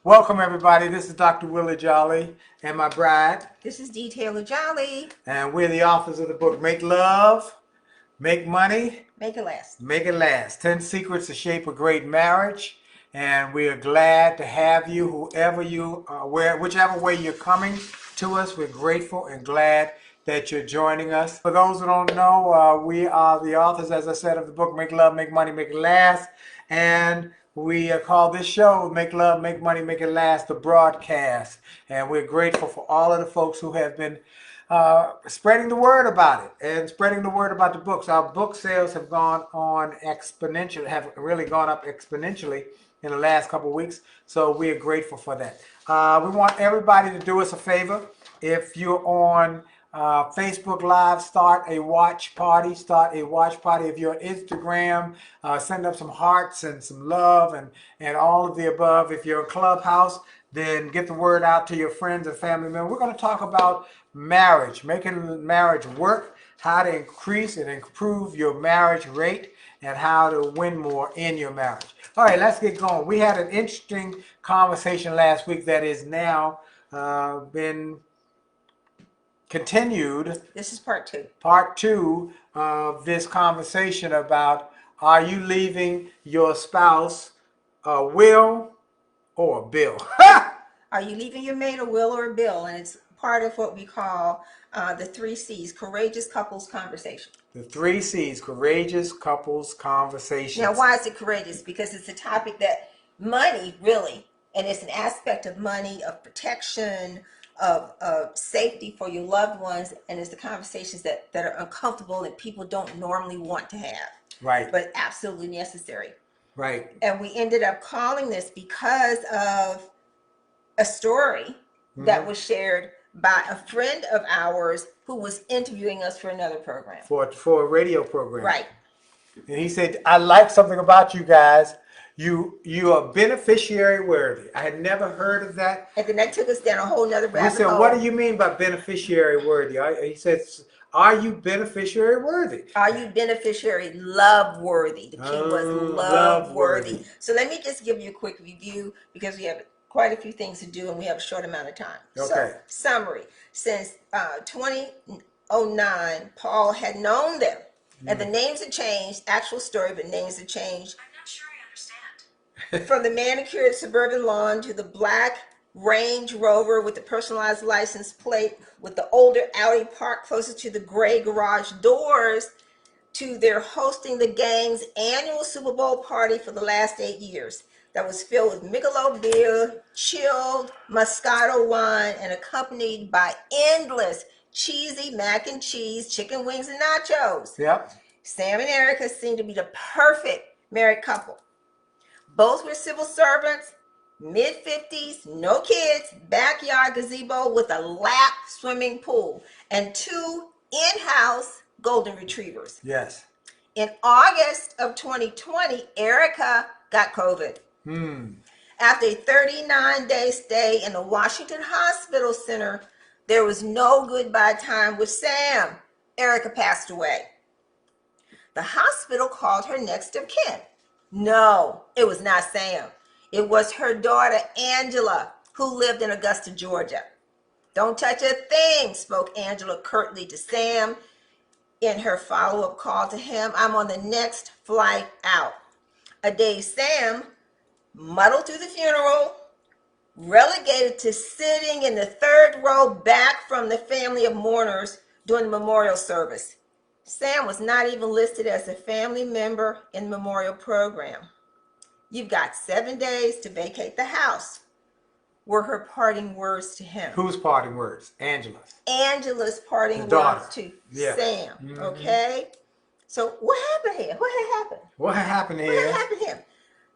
Welcome, everybody. This is Dr. Willie Jolley and my bride. This is Dee Taylor-Jolley. And we're the authors of the book, Make Love, Make Money, Make it last. Make It Last. 10 Secrets to Shape a Great Marriage. And we are glad to have you, whoever you are, whichever way you're coming to us. We're grateful and glad that you're joining us. For those who don't know, we are the authors, as I said, of the book, Make Love, Make Money, Make It Last. And we call this show Make Love, Make Money, Make It Last, the broadcast. And we're grateful for all of the folks who have been spreading the word about it and spreading the word about the books. Our book sales have gone on exponentially, have really gone up exponentially in the last couple of weeks. So we are grateful for that. We want everybody to do us a favor. If you're on Facebook Live, start a watch party. If you're on Instagram, send up some hearts and some love and all of the above. If you're on Clubhouse, then get the word out to your friends and family members. We're going to talk about marriage, making marriage work, how to increase and improve your marriage rate, and how to win more in your marriage. All right, let's get going. We had an interesting conversation last week that is now been continued. This is part two. Part two of this conversation about, are you leaving your spouse a will or a bill? Are you leaving your mate a will or a bill? And it's part of what we call the 3 C's, Courageous Couples Conversation. The 3 C's, Courageous Couples Conversations. Now, why is it courageous? Because it's a topic that money really, and it's an aspect of money, of protection, of safety for your loved ones, and it's the conversations that are uncomfortable and people don't normally want to have. Right. But absolutely necessary. Right. And we ended up calling this because of a story that was shared by a friend of ours who was interviewing us for another program. For a radio program. Right. And he said, I like something about you guys. You are beneficiary worthy. I had never heard of that. And then that took us down a whole nother rabbit We said, hole. what do you mean by beneficiary worthy? He says, are you beneficiary worthy? Are you beneficiary love worthy? The key was love worthy. So let me just give you a quick review because we have quite a few things to do and we have a short amount of time. Okay. So, summary. Since 2009, Paul had known them. And the names had changed. Actual story, but names had changed. I'm not sure I understand. From the manicured suburban lawn to the black Range Rover with the personalized license plate, with the older Audi parked closer to the gray garage doors, to their hosting the gang's annual Super Bowl party for the last 8 years. That was filled with Michelob beer, chilled Moscato wine, and accompanied by endless cheesy mac and cheese, chicken wings, and nachos. Yep. Sam and Erica seemed to be the perfect married couple. Both were civil servants, mid-50s, no kids, backyard gazebo with a lap swimming pool, and 2 in-house golden retrievers. Yes. In August of 2020, Erica got COVID. After a 39-day stay in the Washington Hospital Center, there was no goodbye time with Sam. Erica passed away. The hospital called her next of kin. No, it was not Sam. It was her daughter, Angela, who lived in Augusta, Georgia. Don't touch a thing, spoke Angela curtly to Sam in her follow-up call to him. I'm on the next flight out. A dazed Sam muddled through the funeral, relegated to sitting in the 3rd row back from the family of mourners during the memorial service. Sam was not even listed as a family member in the memorial program. You've got 7 days to vacate the house, were her parting words to him. Whose parting words? Angela's. Angela's parting words to Sam. Okay? So what happened here? What had happened? What happened here? What had happened here?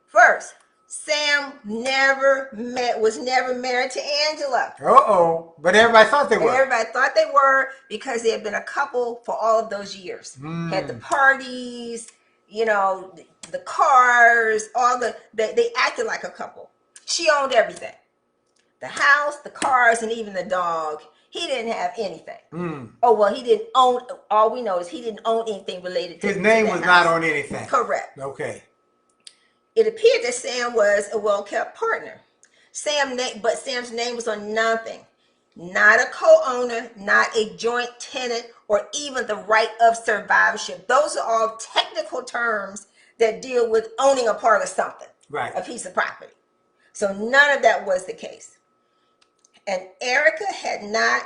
First, Sam was never married to Angela. Uh-oh. But everybody thought they were. Everybody thought they were because they had been a couple for all of those years. Had the parties, the cars, they acted like a couple. She owned everything. The house, the cars, and even the dog. He didn't have anything. Oh, well, he didn't own, all we know is he didn't own anything related to his name was house. not on anything. Correct. Okay. It appeared that Sam was a well-kept partner. But Sam's name was on nothing. Not a co-owner, not a joint tenant, or even the right of survivorship. Those are all technical terms that deal with owning a part of something, Right. a piece of property. So none of that was the case. And Erica had not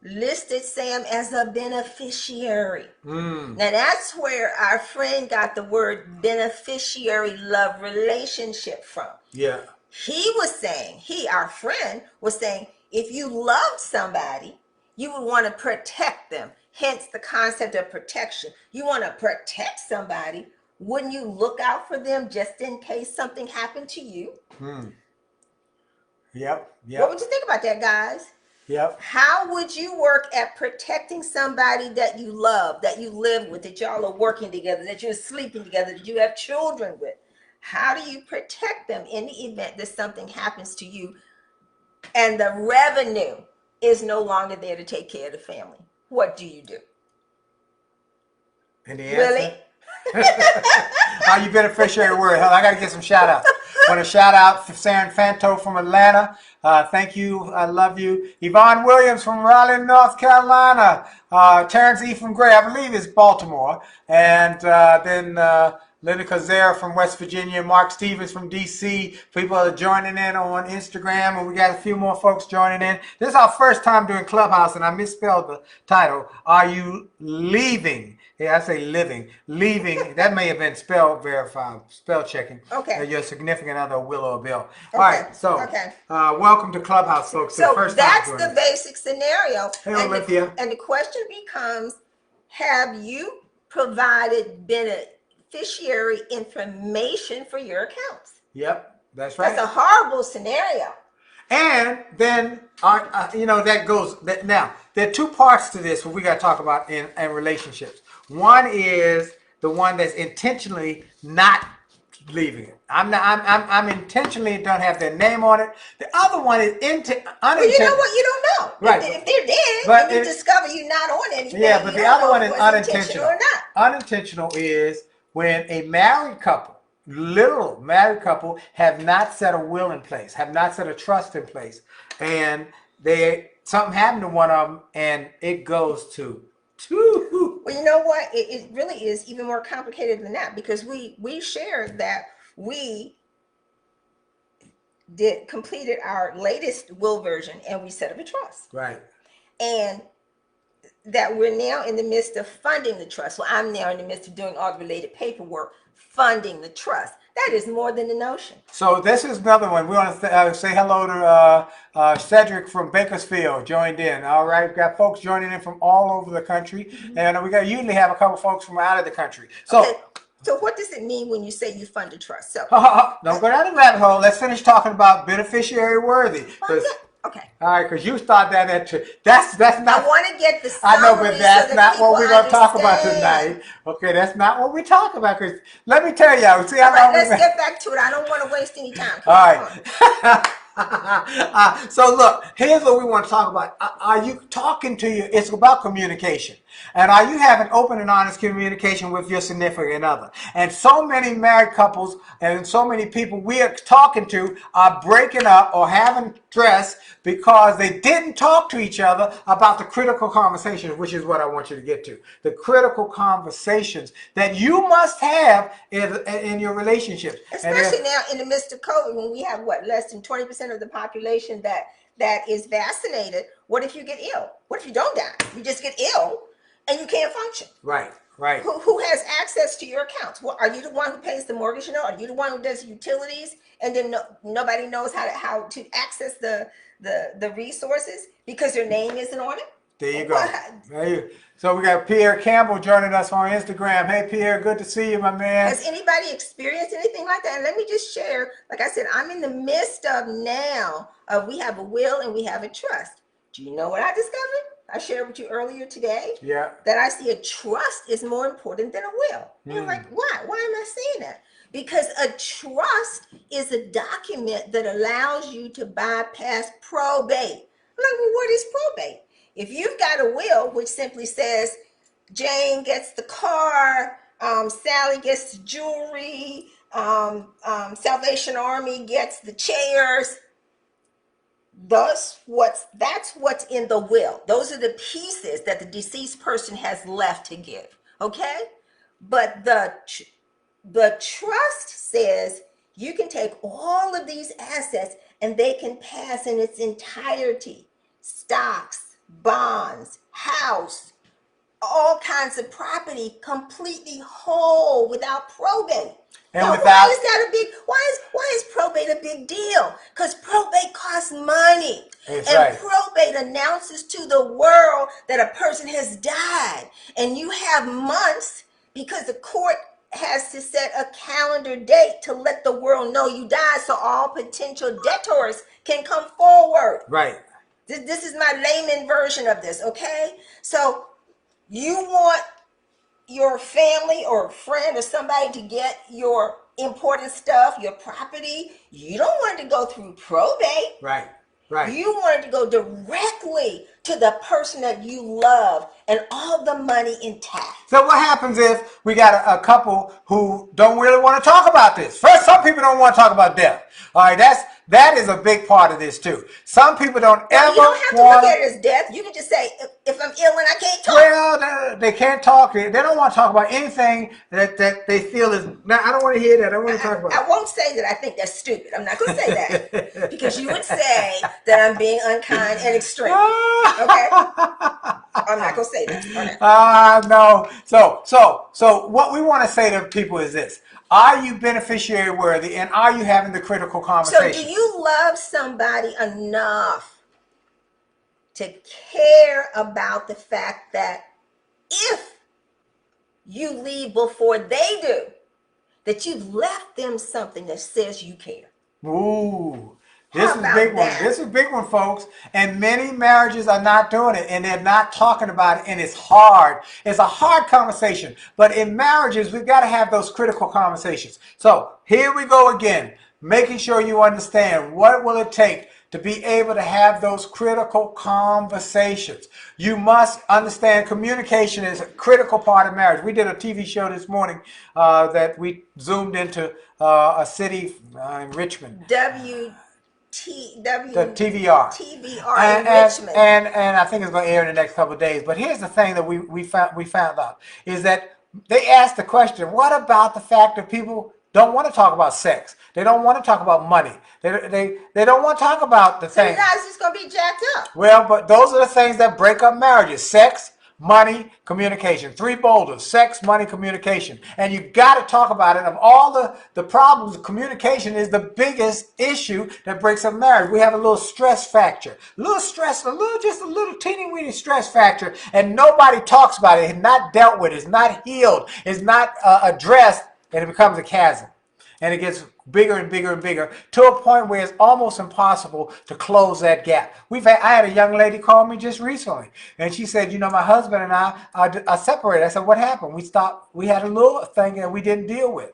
listed Sam as a beneficiary. Now that's where our friend got the word beneficiary love relationship from. Yeah. Our friend was saying, if you loved somebody, you would want to protect them. Hence the concept of protection. You want to protect somebody, wouldn't you look out for them just in case something happened to you? Yep. What would you think about that, guys? Yep. How would you work at protecting somebody that you love, that you live with, that y'all are working together, that you're sleeping together, that you have children with? How do you protect them in the event that something happens to you and the revenue is no longer there to take care of the family? What do you do? And the answer? Really? You beneficiary word. Hell, I got to get some shout outs. I want to shout out Sam Fanto from Atlanta. Thank you. I love you. Yvonne Williams from Raleigh, North Carolina. Terrence E. from Gray, I believe is Baltimore. And then Linda Kazera from West Virginia. Mark Stevens from D.C. People are joining in on Instagram. And we got a few more folks joining in. This is our first time doing Clubhouse, and I misspelled the title. Are you leaving? Yeah, I say living. Leaving, that may have been spell verified, spell checking. Okay. Your significant other, Will or Bill. All Okay. right, so Okay. Welcome to Clubhouse, folks. So first that's time the basic scenario. Hey, Olympia. And the question becomes, have you provided beneficiary information for your accounts? Yep, that's right. That's a horrible scenario. And then, that goes, now, there are two parts to this we got to talk about in relationships. One is the one that's intentionally not leaving it. I'm intentionally don't have their name on it. The other one is unintentional. Well, you know what? You don't know. Right. If they're dead and you discover you're not on anything. Yeah, but the other one is unintentional. Or not. Unintentional is when a married couple, literal married couple, have not set a will in place, have not set a trust in place, and something happened to one of them, and it goes to two. Well, you know what? It really is even more complicated than that, because we shared that we completed our latest will version and we set up a trust. Right. And that we're now in the midst of funding the trust. Well, I'm now in the midst of doing all the related paperwork, funding the trust. That is more than the notion. So this is another one. We want to say hello to Cedric from Bakersfield, joined in. All right, we've got folks joining in from all over the country, and we usually have a couple folks from out of the country. So, okay. So what does it mean when you say you fund a trust? So don't go down the rabbit hole. Let's finish talking about beneficiary worthy. Okay. All right, because you start that that's not. I want to get the. I know, but that's not what we're going to talk about tonight. Okay, that's not what we talk about. Because let me tell you, see how long. Let's get back to it. I don't want to waste any time. All right. So look, here's what we want to talk about. Are you talking to you? It's about communication. And are you having open and honest communication with your significant other? And so many married couples and so many people we are talking to are breaking up or having stress because they didn't talk to each other about the critical conversations, which is what I want you to get to. The critical conversations that you must have in your relationships. Especially now in the midst of COVID, when we have less than 20% of the population that is vaccinated. What if you get ill? What if you don't die? You just get ill and you can't function. Right. Who has access to your accounts? Well, are you the one who pays the mortgage note? Are you the one who does utilities? And then nobody knows how to access the resources because your name isn't on it? There you go. So we got Pierre Campbell joining us on Instagram. Hey, Pierre, good to see you, my man. Has anybody experienced anything like that? And let me just share, like I said, I'm in the midst of now we have a will and we have a trust. Do you know what I discovered? I shared with you earlier today. Yeah. That I see a trust is more important than a will. And you're like, why? Why am I saying that? Because a trust is a document that allows you to bypass probate. I'm like, well, what is probate? If you've got a will, which simply says Jane gets the car, Sally gets the jewelry, Salvation Army gets the chairs, that's what's in the will. Those are the pieces that the deceased person has left to give. Okay, but the trust says you can take all of these assets and they can pass in its entirety: stocks, bonds, house, all kinds of property, completely whole without probate. And Now, without, why is that a big? Why is probate a big deal? Because probate costs money, that's and right. probate announces to the world that a person has died, and you have months because the court has to set a calendar date to let the world know you died, so all potential debtors can come forward. Right. This is my layman version of this. Okay, so you want your family or friend or somebody to get your important stuff, your property. You don't want it to go through probate. Right. Right. You want it to go directly to the person that you love and all the money intact. So what happens if we got a couple who don't really want to talk about this? First, some people don't want to talk about death. All right, that is a big part of this too. Some people don't ever You don't have to look at it as death. You can just say, if I'm ill and I can't talk. Well, they can't talk. They don't want to talk about anything that they feel is. Now, I don't want to hear that. I don't want to talk about it. I won't say that I think that's stupid. I'm not going to say that because you would say that I'm being unkind and extreme. Okay? I'm not going to say that. Okay. No. So what we want to say to people is this: are you beneficiary worthy, and are you having the critical conversation? So, do you love somebody enough to care about the fact that if you leave before they do, that you've left them something that says you care? Ooh. This How is a about big one. that? This is a big one, folks. And many marriages are not doing it, and they're not talking about it, and it's hard. It's a hard conversation. But in marriages, we've got to have those critical conversations. So here we go again, making sure you understand what will it take to be able to have those critical conversations. You must understand communication is a critical part of marriage. We did a TV show this morning that we zoomed into a city in Richmond. The TVR. in Richmond. And I think it's going to air in the next couple of days. But here's the thing that we found out is that they asked the question: what about the fact that people don't want to talk about sex? They don't want to talk about money. They don't want to talk about the things. So you guys just going to be jacked up. Well, but those are the things that break up marriages: sex, money, communication. 3 boulders: sex, money, communication. And you got to talk about it. Of all the problems, communication is the biggest issue that breaks up marriage. We have a little stress factor. Just a little teeny weeny stress factor. And nobody talks about it. It's not dealt with. It's not healed. It's not addressed. And it becomes a chasm. And it gets bigger and bigger and bigger to a point where it's almost impossible to close that gap. I had a young lady call me just recently, and she said, my husband and I are separated. I said, what happened? We had a little thing that we didn't deal with.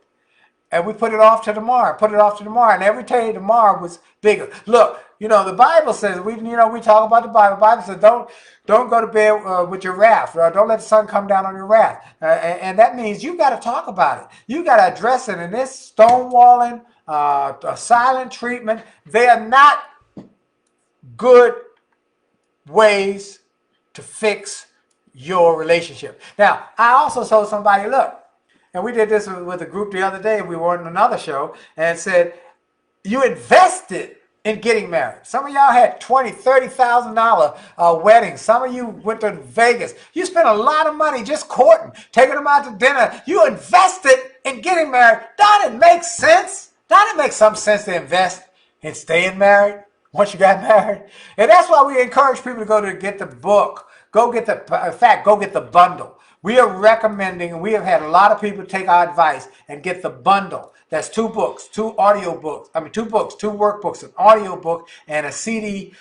And we put it off to tomorrow, and every day tomorrow was bigger. Look, the Bible says, we talk about the Bible. The Bible says, don't go to bed with your wrath. Don't let the sun come down on your wrath. And that means you got to talk about it. You got to address it. And this stonewalling, silent treatment, they are not good ways to fix your relationship. Now, I also told somebody, look, and we did this with a group the other day. We were on another show and said, you invested in getting married. Some of y'all had $20,000, $30,000 weddings. Some of you went to Vegas. You spent a lot of money just courting, taking them out to dinner. You invested in getting married. Doesn't it make sense? Doesn't it make some sense to invest in staying married once you got married? And that's why we encourage people to go to get the book. Go get the bundle. We are recommending, and we have had a lot of people take our advice and get the bundle. That's 2 books, 2 workbooks, 2 an audio book, and a CD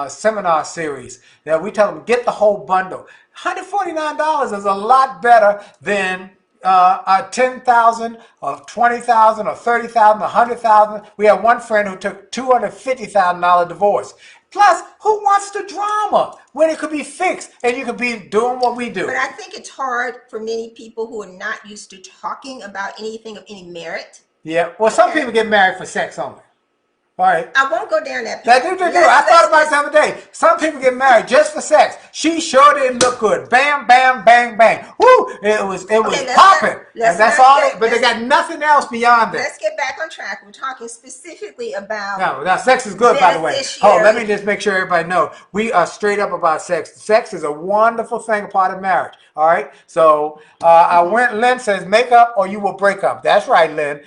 seminar series. That we tell them, get the whole bundle. $149 is a lot better than $10,000 or $20,000 or $30,000 or $100,000. We have one friend who took $250,000 divorce. Plus, who wants the drama when it could be fixed and you could be doing what we do? But I think it's hard for many people who are not used to talking about anything of any merit. Yeah. Well, some people get married for sex only. All right. I won't go down that That path. do. I thought about it the other day. Some people get married just for sex. She sure didn't look good. Bam, bam, bang, bang. Woo! It was popping, and that's all. But they got nothing else beyond that. Let's get back on track. We're talking specifically about. No, now sex is good, by the way. Oh, let me just make sure everybody know we are straight up about sex. Sex is a wonderful thing, a part of marriage. All right. So I went. Lynn says, "Make up or you will break up." That's right, Lynn.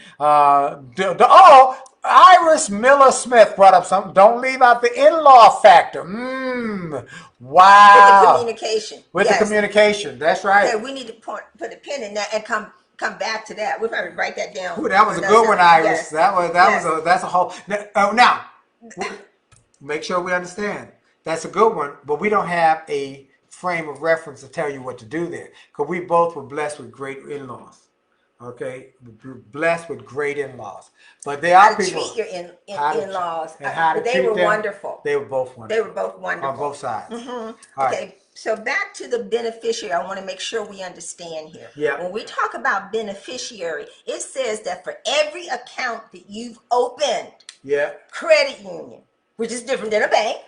Iris Miller Smith brought up something. Don't leave out the in-law factor. Wow. With the communication. With the communication. That's right. Yeah, we need to put a pin in that and come back to that. We'll probably write that down. Ooh, that was a good one, Iris. Yes. That's a whole. Now, make sure we understand. That's a good one, but we don't have a frame of reference to tell you what to do there, because we both were blessed with great in-laws. Okay, we're blessed with great in-laws, but there are people. Treat your in-laws. And how to they were them. Wonderful. They were both wonderful. They were both wonderful on both sides. Mm-hmm. Okay, right. So back to the beneficiary. I want to make sure we understand here. Yeah. When we talk about beneficiary, it says that for every account that you've opened, credit union, which is different than a bank,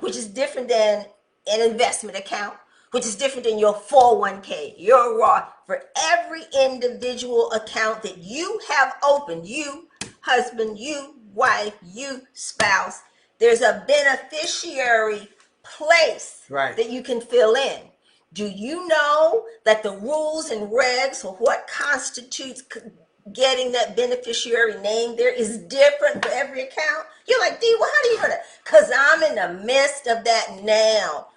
which is different than an investment account, which is different than your 401k, your Roth. For every individual account that you have opened, you husband, you wife, you spouse, there's a beneficiary place that you can fill in. Do you know that the rules and regs for what constitutes getting that beneficiary name there is different for every account? You're like, Dee, well, how do you know that? Because I'm in the midst of that now.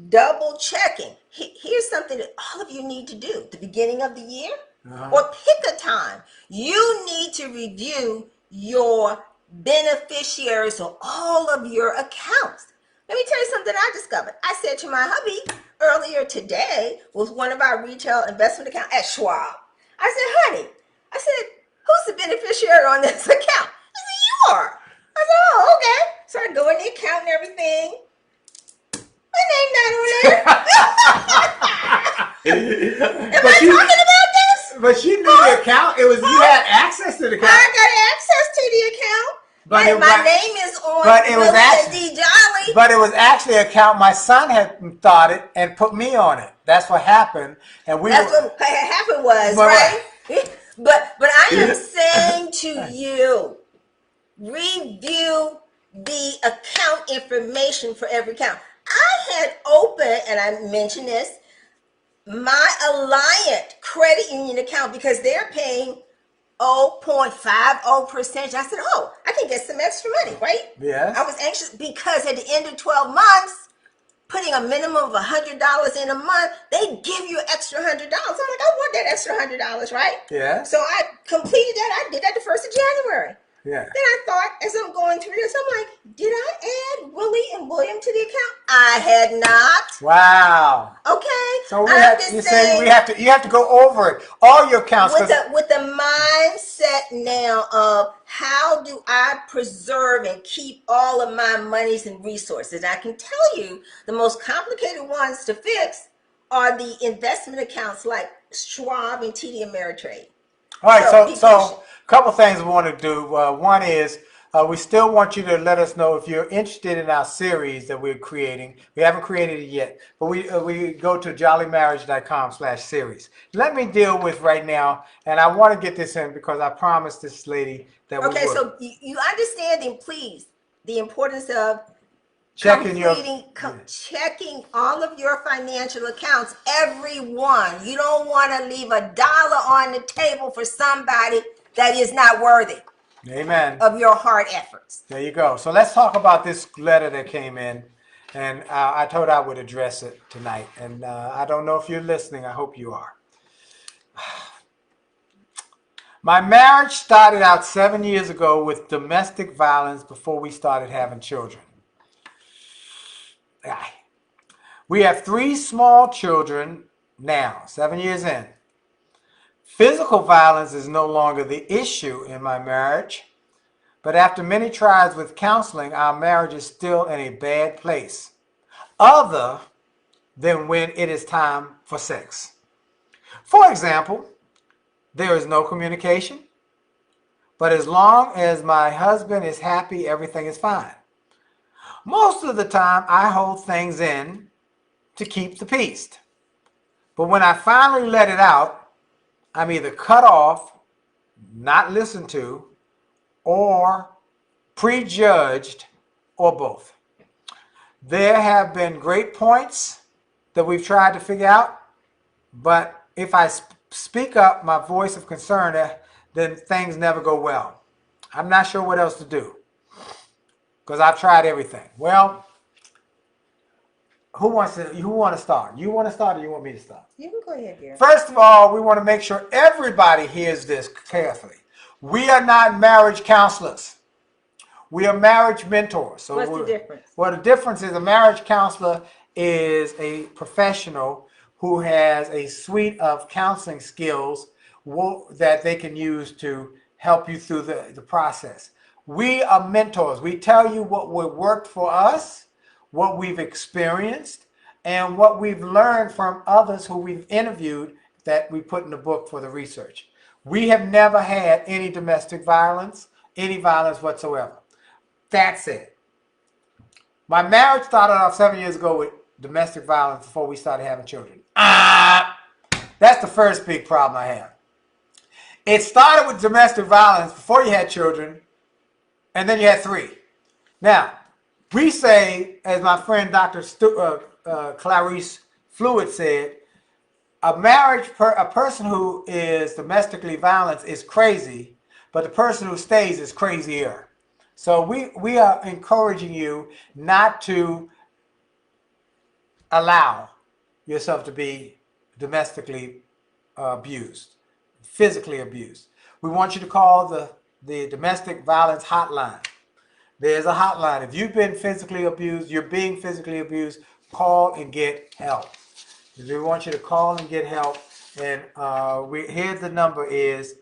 Double checking. Here's something that all of you need to do at the beginning of the year, or pick a time. You need to review your beneficiaries on all of your accounts. Let me tell you something I discovered. I said to my hubby earlier today with one of our retail investment accounts at Schwab. I said, honey, who's the beneficiary on this account? He said, you are. I said, oh, okay. So I go in the account and everything. My name not on there. Am I talking about this? But you knew the account. It was you had access to the account. I got access to the account. My name is on Willie and Dee Jolley. But it was actually an account my son had started and put me on it. That's what happened. And what happened was, right? But I am saying to you, review the account information for every account. I had opened, and I mentioned this, my Alliant credit union account because they're paying 0.50%. I said, oh, I can get some extra money, right? Yes. I was anxious because at the end of 12 months, putting a minimum of $100 in a month, they give you an extra $100. I'm like, I want that extra $100, right? Yeah. So I completed that. I did that the 1st of January. Yeah. Then I thought, as I'm going through this, I'm like, did I add Willie and William to the account? I had not. Wow. Okay. So you have to go over it, all your accounts. With the mindset now of how do I preserve and keep all of my monies and resources. I can tell you the most complicated ones to fix are the investment accounts like Schwab and TD Ameritrade. All right, so a couple things we want to do. One is we still want you to let us know if you're interested in our series that we're creating. We haven't created it yet, but we go to jollymarriage.com/series. Let me deal with right now, and I want to get this in because I promised this lady that we would. Okay, so you understand, please, the importance of checking all of your financial accounts, everyone. You don't want to leave $1 on the table for somebody that is not worthy. Amen. Of your hard efforts. There you go. So let's talk about this letter that came in, and I told I would address it tonight. And I don't know if you're listening. I hope you are. My marriage started out 7 years ago with domestic violence before we started having children. We have 3 small children now, 7 years in. Physical violence is no longer the issue in my marriage, but after many tries with counseling, our marriage is still in a bad place, other than when it is time for sex. For example, there is no communication, but as long as my husband is happy, everything is fine. Most of the time, I hold things in to keep the peace. But when I finally let it out, I'm either cut off, not listened to, or prejudged, or both. There have been great points that we've tried to figure out, but if I speak up my voice of concern, then things never go well. I'm not sure what else to do because I've tried everything. Well, who wants to start? You want to start or you want me to start? You can go ahead, Gary. First of all, we want to make sure everybody hears this carefully. We are not marriage counselors. We are marriage mentors. So what's the difference? Well, the difference is a marriage counselor is a professional who has a suite of counseling skills that they can use to help you through the process. We are mentors. We tell you what worked for us, what we've experienced, and what we've learned from others who we've interviewed that we put in the book for the research. We have never had any domestic violence, any violence whatsoever. That's it. My marriage started off 7 years ago with domestic violence before we started having children. That's the first big problem I have. It started with domestic violence before you had children, and then you had 3. Now, we say, as my friend Dr. Clarice Fluid said, a person who is domestically violent is crazy, but the person who stays is crazier. So we are encouraging you not to allow yourself to be domestically abused, physically abused. We want you to call the domestic violence hotline. There's a hotline. If you've been physically abused, you're being physically abused, call and get help. We want you to call and get help. And here's the number is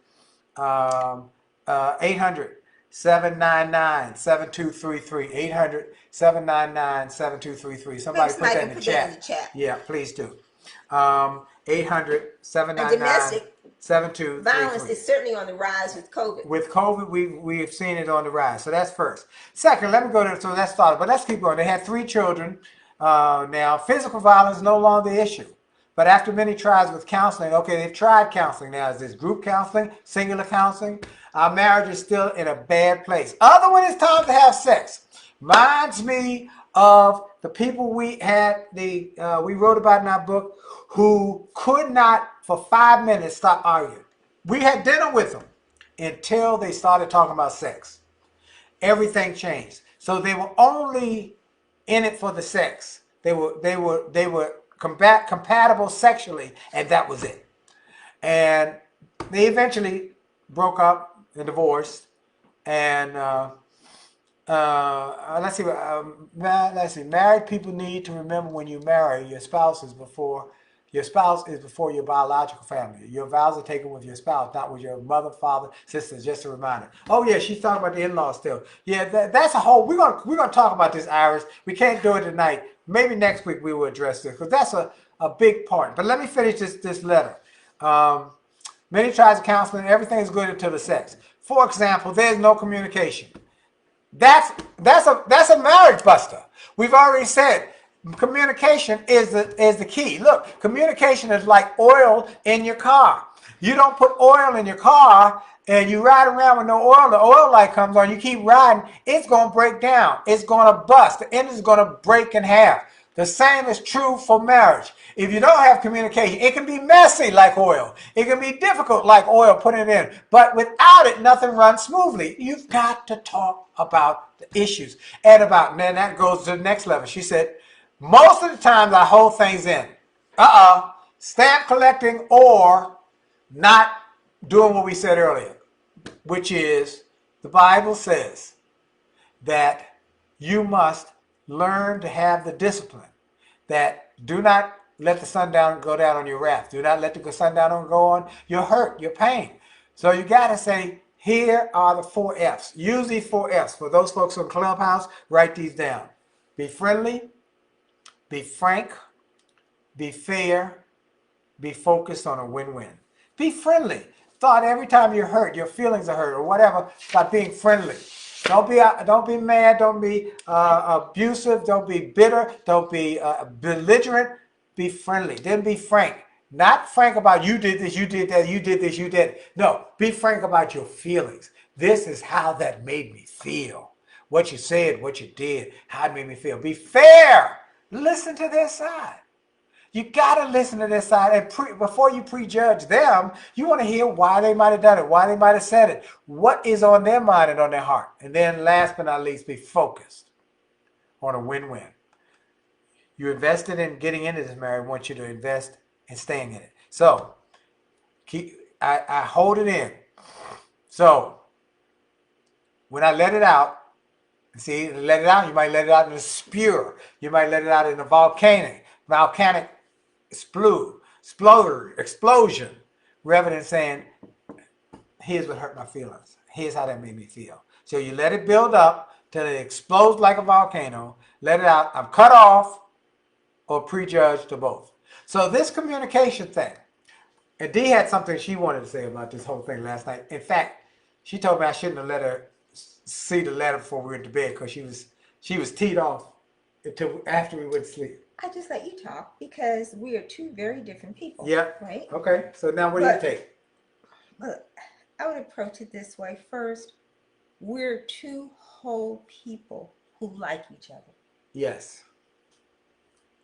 800-799-7233. 800-799-7233. Somebody put that in the chat. Yeah, please do. 800-799-7233. Violence is certainly on the rise with COVID. With COVID, we've seen it on the rise. So that's first. Second, let me go to, so that started, but let's keep going. They had 3 children. Now, physical violence is no longer the issue. But after many tries with counseling, okay, they've tried counseling. Now, is this group counseling, singular counseling? Our marriage is still in a bad place. Other when it's time to have sex. Reminds me of the people we wrote about in our book who could not, for 5 minutes, stop arguing. We had dinner with them until they started talking about sex. Everything changed. So they were only in it for the sex. They were compatible sexually, and that was it. And they eventually broke up and divorced. And let's see. Married people need to remember when you marry, your spouse is before your biological family. Your vows are taken with your spouse, not with your mother, father, sisters. Just a reminder. Oh yeah, she's talking about the in-laws still. Yeah, that's a whole. We're gonna talk about this, Iris. We can't do it tonight. Maybe next week we will address this because that's a big part. But let me finish this letter. Many tries of counseling, everything is good until the sex. For example, there's no communication. That's a marriage buster. We've already said communication is the key. Look, communication is like oil in your car. You don't put oil in your car and you ride around with no oil. The oil light comes on. You keep riding. It's going to break down. It's going to bust. The engine is going to break in half. The same is true for marriage. If you don't have communication, it can be messy like oil. It can be difficult like oil putting it in. But without it, nothing runs smoothly. You've got to talk about the issues. And then that goes to the next level. She said, most of the times I hold things in. Stamp collecting or not doing what we said earlier, which is the Bible says that you must learn to have the discipline that do not let the sun go down on your wrath. Do not let the sun go on your hurt, your pain. So you got to say, here are the 4 F's. Use these 4 F's. For those folks on Clubhouse, write these down. Be friendly, be frank, be fair, be focused on a win-win. Be friendly. thought every time you're hurt, your feelings are hurt or whatever, about being friendly. Don't be mad. Don't be abusive. Don't be bitter. Don't be belligerent. Be friendly. Then be frank. Not frank about you did this, you did that, you did this, you did. No, be frank about your feelings. This is how that made me feel. What you said, what you did, how it made me feel. Be fair. Listen to their side. You got to listen to their side. And before you prejudge them, you want to hear why they might have done it, why they might have said it, what is on their mind and on their heart. And then last but not least, be focused on a win-win. You invested in getting into this marriage. I want you to invest in staying in it. So I hold it in. So when I let it out, see, let it out, you might let it out in a spewer. You might let it out in a volcanic explosion, rather than saying, here's what hurt my feelings. Here's how that made me feel. So you let it build up till it explodes like a volcano. Let it out. I'm cut off or prejudged to both. So this communication thing, and Dee had something she wanted to say about this whole thing last night. In fact, she told me I shouldn't have let her see the letter before we went to bed because she was teed off until after we went to sleep. I just let you talk because we are two very different people. Yeah. Right? Okay. So now what do you take? Look, I would approach it this way. First, we're two whole people who like each other. Yes.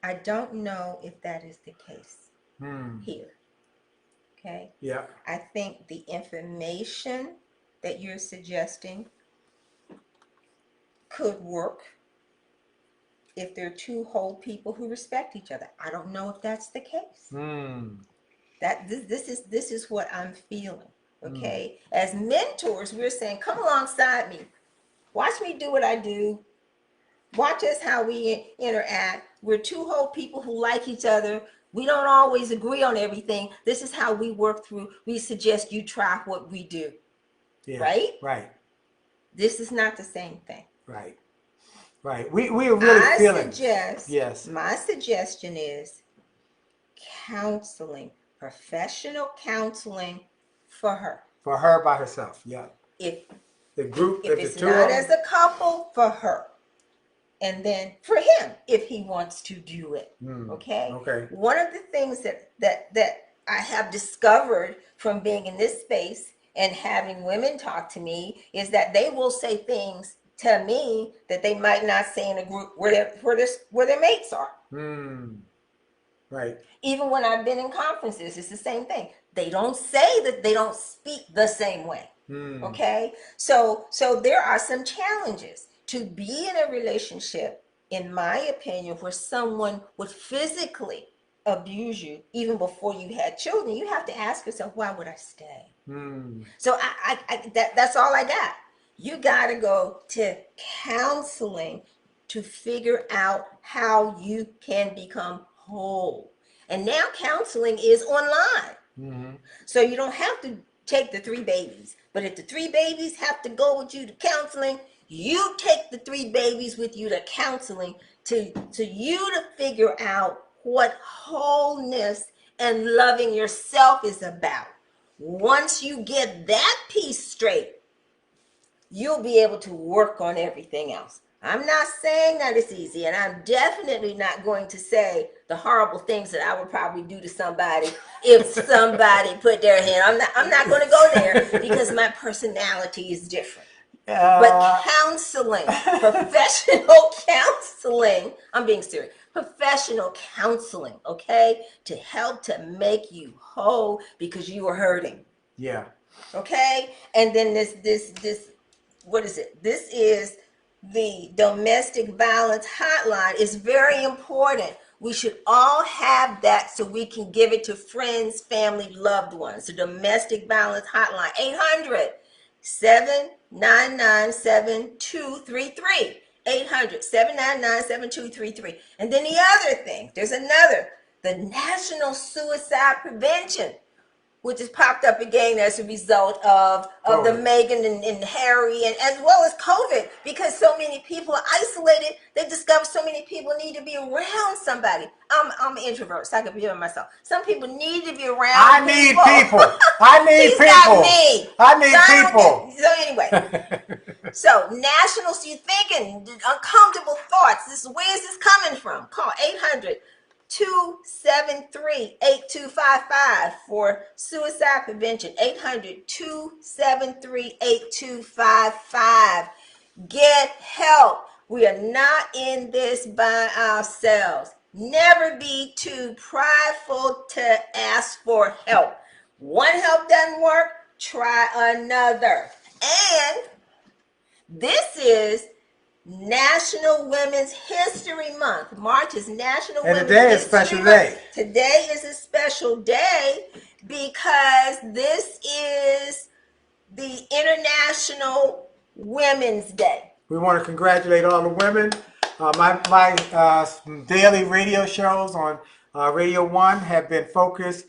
I don't know if that is the case here. Okay? Yeah. I think the information that you're suggesting could work if they're two whole people who respect each other. I don't know if that's the case. That this is what I'm feeling. Okay? As mentors, we're saying, come alongside me. Watch me do what I do. Watch us how we interact. We're two whole people who like each other. We don't always agree on everything. This is how we work through. We suggest you try what we do. Yeah. Right? Right. This is not the same thing. Right. Right. We are really feeling. Yes. My suggestion is counseling, professional counseling for her. For her by herself. Yeah. If it's not as a couple, for her. And then for him, if he wants to do it. Okay? Okay. One of the things that I have discovered from being in this space and having women talk to me is that they will say things to me that they might not say in a group where their mates are. Right. Even when I've been in conferences, it's the same thing. They don't say that they don't speak the same way. Okay? So there are some challenges to be in a relationship, in my opinion, where someone would physically abuse you even before you had children. You have to ask yourself, why would I stay? So that's all I got. You got to go to counseling to figure out how you can become whole. And now counseling is online. So you don't have to take the 3 babies. But if the 3 babies have to go with you to counseling, you take the 3 babies with you to counseling to figure out what wholeness and loving yourself is about. Once you get that piece straight, you'll be able to work on everything else. I'm not saying that it's easy, and I'm definitely not going to say the horrible things that I would probably do to somebody if somebody put their hand. I'm not going to go there because my personality is different. But counseling, professional counseling, I'm being serious, professional counseling, okay, to help to make you whole because you are hurting. Yeah. Okay? And then this, what is it? This is the domestic violence hotline. Is very important. We should all have that so we can give it to friends, family, loved ones. The domestic violence hotline, 800-799-7233. 800-799-7233. And then the other thing, there's another, the National Suicide Prevention. which has popped up again as a result of the Meghan and Harry, and as well as COVID, because so many people are isolated. They discover so many people need to be around somebody. I'm an introvert, so I can be by myself. Some people need to be around I need people. I need He's people. got me. I need people. So anyway, so nationals, you thinking uncomfortable thoughts. Where is this coming from? Call 800-273-8255 for suicide prevention. 800-273-8255. Get help. We are not in this by ourselves. Never be too prideful to ask for help. One help doesn't work, try another. And this is National Women's History Month. March is National Women's History Month. And today is a special day. Today is a special day because this is the International Women's Day. We want to congratulate all the women. My daily radio shows on Radio 1 have been focused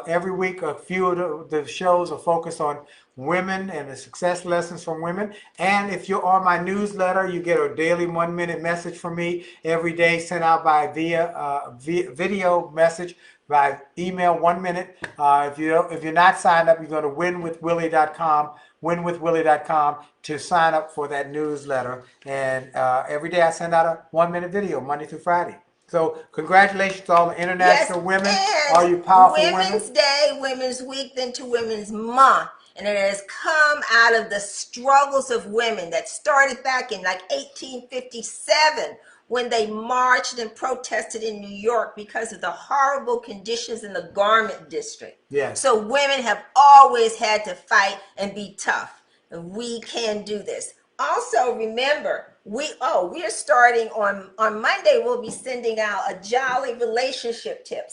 every week. A few of the shows are focused on women and the success lessons from women. And if you're on my newsletter, you get a daily 1-minute message from me every day, sent out by via video message by email, 1 minute. If you're not signed up, you go to winwithwillie.com. winwithwillie.com to sign up for that newsletter. And every day I send out a 1-minute video, Monday through Friday. So congratulations to all the international women, all you powerful women. Women's Day, Women's Week, then to Women's Month. And it has come out of the struggles of women that started back in like 1857 when they marched and protested in New York because of the horrible conditions in the garment district. Yes. So women have always had to fight and be tough. And we can do this. Also, remember, we are starting on Monday. We'll be sending out a Jolley relationship tip.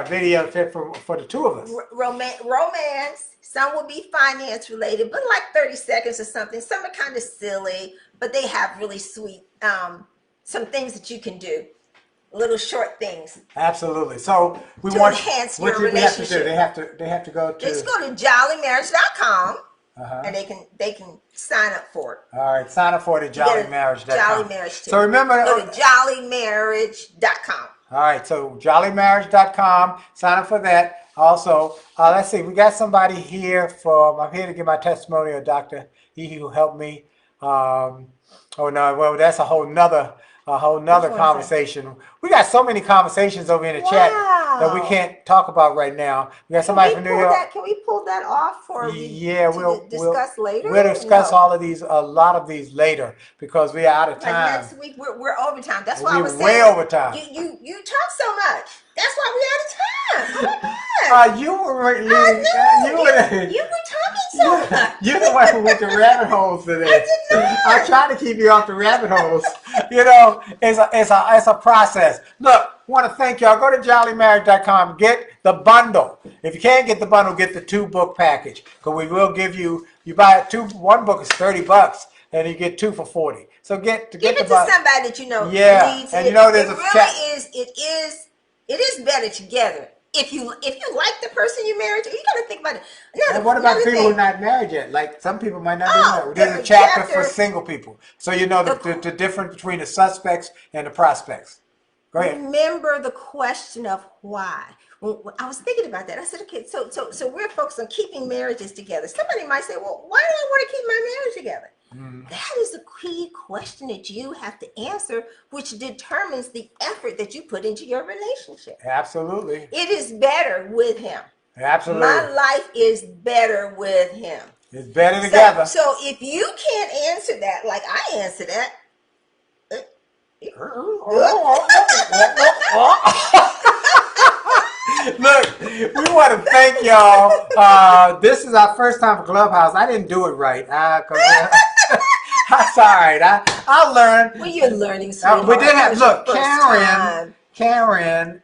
Video tip for the two of us. Romance. Some will be finance related, but like 30 seconds or something. Some are kind of silly, but they have really sweet some things that you can do. Little short things. Absolutely. So we want to enhance your relationship. They have to go to. Just go to jollymarriage.com. And they can sign up for it. All right, sign up for it at jollymarriage.com. Jolly Marriage too. So remember, go to jollymarriage.com. All right, so jollymarriage.com. Sign up for that. Also, let's see, we got somebody here I'm here to give my testimony of Dr. E who helped me. That's a whole nother conversation. We got so many conversations over in the chat that we can't talk about right now. We got somebody from New York. Can we pull that off for we'll discuss later? We'll discuss a lot of these later because we are out of time. Like next week we're over time. That's why I was saying way over time. You talk so much. That's why we out of time. Oh my God. You were talking so much. You're the one who went to rabbit holes today. I did not. I try to keep you off the rabbit holes. It's a process. Look, want to thank y'all. Go to jollymarriage.com. Get the bundle. If you can't get the bundle, get the 2-book package. Because we will give you buy one book is $30, and you get 2 for $40. So give it to somebody that you know needs and it. There's it is better together. If you like the person you married to, you got to think about it. And what about people who are not married yet? Like some people might not be married. There's a chapter for single people. So you know the difference between the suspects and the prospects. Go ahead. Remember the question of why. I was thinking about that. I said, okay, so we're focused on keeping marriages together. Somebody might say, well, why do I want to keep my marriage together? That is the key question that you have to answer, which determines the effort that you put into your relationship. Absolutely. It is better with him. Absolutely. My life is better with him. It's better together. So if you can't answer that like I answer that, look, we want to thank y'all. This is our first time for Clubhouse. I didn't do it right. That's all right. I'll learn. Well, you're learning. We did have Karen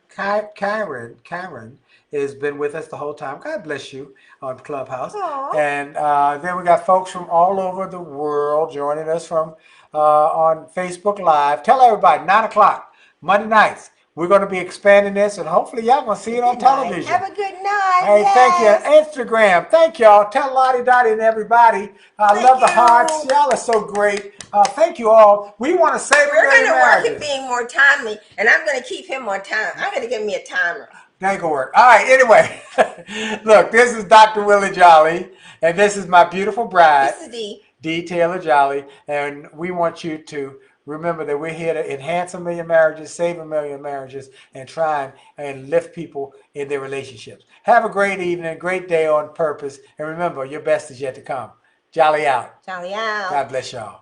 has been with us the whole time. God bless you on Clubhouse. Aww. And then we got folks from all over the world joining us from on Facebook Live. Tell everybody, 9 o'clock, Monday nights. We're going to be expanding this, and hopefully y'all going to see it on Good night. television. Have a good night. Hey, Yes. thank you. Instagram, thank y'all. Tell Lottie Dottie and everybody. I Thank love the you. hearts. Y'all are so great. Thank you all. We want to save We're great going to work marriages. at being more timely, and I'm going to keep him on time. I'm going to give me a timer. That ain't gonna work. All right, anyway. Look, this is Dr. Willie Jolley, and this is my beautiful bride, This is Dee. Dee Taylor-Jolley, and we want you to remember that we're here to enhance 1,000,000 marriages, save 1,000,000 marriages, and try and lift people in their relationships. Have a great evening, great day on purpose, and remember, your best is yet to come. Jolly out. Jolly out. God bless y'all.